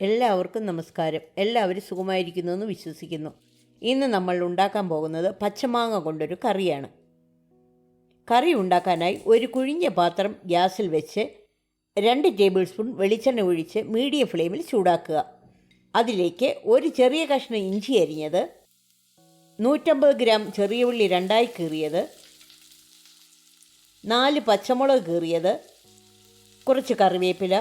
എല്ലാവർക്കും നമസ്കാരം. എല്ലാവരും സുഖമായിരിക്കുന്നു എന്ന് വിശ്വസിക്കുന്നു. ഇന്ന് നമ്മൾ ഉണ്ടാക്കാൻ പോകുന്നത് പച്ചമാങ്ങ കൊണ്ടൊരു കറിയാണ്. കറി ഉണ്ടാക്കാനായി ഒരു കുഴിഞ്ഞ പാത്രം ഗ്യാസിൽ വെച്ച് 2 ടേബിൾ സ്പൂൺ വെളിച്ചെണ്ണ ഒഴിച്ച് മീഡിയം ഫ്ലെയിമിൽ ചൂടാക്കുക. അതിലേക്ക് ഒരു ചെറിയ കഷ്ണം ഇഞ്ചി അരിഞ്ഞത്, 150 ഗ്രാം ചെറിയ ഉള്ളി 2ആയി കീറിയത്, 4 പച്ചമുളക് കീറിയത്, കുറച്ച് കറിവേപ്പില,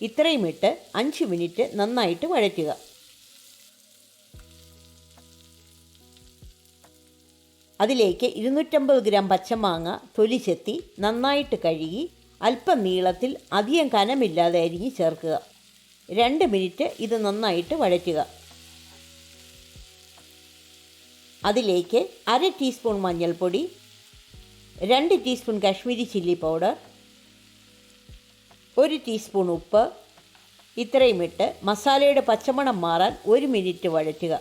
ഇത്രയും ഇട്ട് 5 മിനിറ്റ് നന്നായിട്ട് വഴറ്റുക. അതിലേക്ക് 250 ഗ്രാം പച്ചമാങ്ങ തൊലി ചെത്തി നന്നായിട്ട് കഴുകി അല്പം നീളത്തിൽ അധികം കനമില്ലാതെ അരിഞ്ഞ് ചേർക്കുക. 2 മിനിറ്റ് ഇത് നന്നായിട്ട് വഴറ്റുക. അതിലേക്ക് 1/2 ടീസ്പൂൺ മഞ്ഞൾപ്പൊടി, 2 teaspoon Kashmiri chilli powder, 1 teaspoon ഉപ്പ്, ഇത്രയും ഇട്ട് മസാലയുടെ പച്ചമണം മാറാൻ 1 മിനിറ്റ് വഴറ്റുക.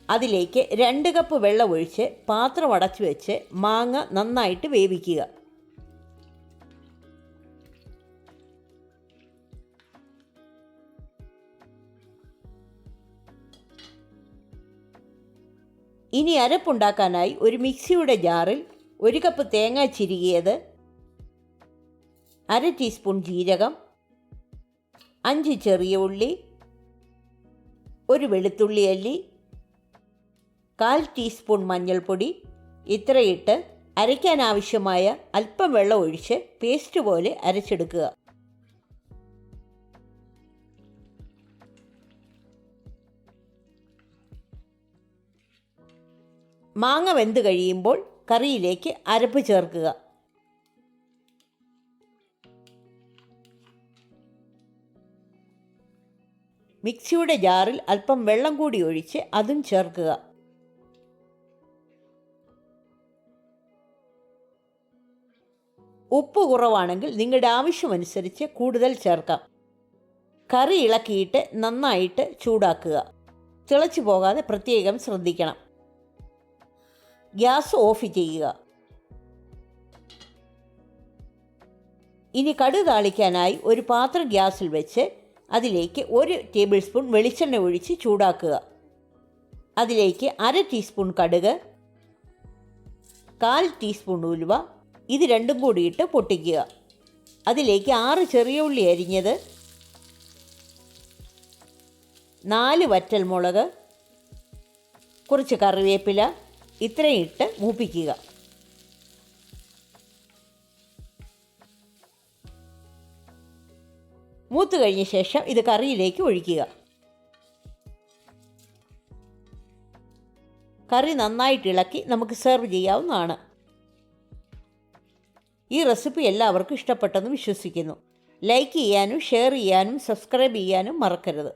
അതിലേക്ക് 2 കപ്പ് വെള്ളം ഒഴിച്ച് പാത്രം അടച്ചു വെച്ച് മാങ്ങ നന്നായിട്ട് വേവിക്കുക. ഇനി അരപ്പുണ്ടാക്കാനായി ഒരു മിക്സിയുടെ ജാറിൽ 1 കപ്പ് തേങ്ങ ചിരുകിയത്, 1/2 ടീസ്പൂൺ ജീരകം, 5 ചെറിയ ഉള്ളി, 1 വെളുത്തുള്ളി അല്ലി, 1/4 ടീസ്പൂൺ മഞ്ഞൾപ്പൊടി, ഇത്രയിട്ട് അരയ്ക്കാൻ ആവശ്യമായ അല്പം വെള്ളം ഒഴിച്ച് പേസ്റ്റ് പോലെ അരച്ചെടുക്കുക. മാങ്ങ വെന്ത് കഴിയുമ്പോൾ കറിയിലേക്ക് അരപ്പ് ചേർക്കുക. മിക്സിയുടെ ജാറിൽ അല്പം വെള്ളം കൂടി ഒഴിച്ച് അതും ചേർക്കുക. ഉപ്പ് കുറവാണെങ്കിൽ നിങ്ങളുടെ ആവശ്യമനുസരിച്ച് കൂടുതൽ ചേർക്കാം. കറി ഇളക്കിയിട്ട് നന്നായിട്ട് ചൂടാക്കുക. തിളച്ചു പോകാതെ പ്രത്യേകം ശ്രദ്ധിക്കണം. ഗ്യാസ് ഓഫ് ചെയ്യുക. ഇനി കടുക് താളിക്കാനായി ഒരു പാത്രം ഗ്യാസിൽ വെച്ച് അതിലേക്ക് 1 ടേബിൾ സ്പൂൺ വെളിച്ചെണ്ണ ഒഴിച്ച് ചൂടാക്കുക. അതിലേക്ക് 1/2 ടീസ്പൂൺ കടുക്, 1/4 ടീസ്പൂൺ ഉലുവ, ഇത് രണ്ടും കൂടിയിട്ട് പൊട്ടിക്കുക. അതിലേക്ക് 6 ചെറിയ ഉള്ളി അരിഞ്ഞത്, 4 വറ്റൽമുളക്, കുറച്ച് കറിവേപ്പില, ഇത്രയും ഇട്ട് മൂപ്പിക്കുക. മൂത്ത് കഴിഞ്ഞ ശേഷം ഇത് കറിയിലേക്ക് ഒഴിക്കുക. കറി നന്നായിട്ട് ഇളക്കി നമുക്ക് സെർവ് ചെയ്യാവുന്നതാണ്. ഈ റെസിപ്പി എല്ലാവർക്കും ഇഷ്ടപ്പെട്ടെന്ന് വിശ്വസിക്കുന്നു. ലൈക്ക് ചെയ്യാനും ഷെയർ ചെയ്യാനും സബ്സ്ക്രൈബ് ചെയ്യാനും മറക്കരുത്.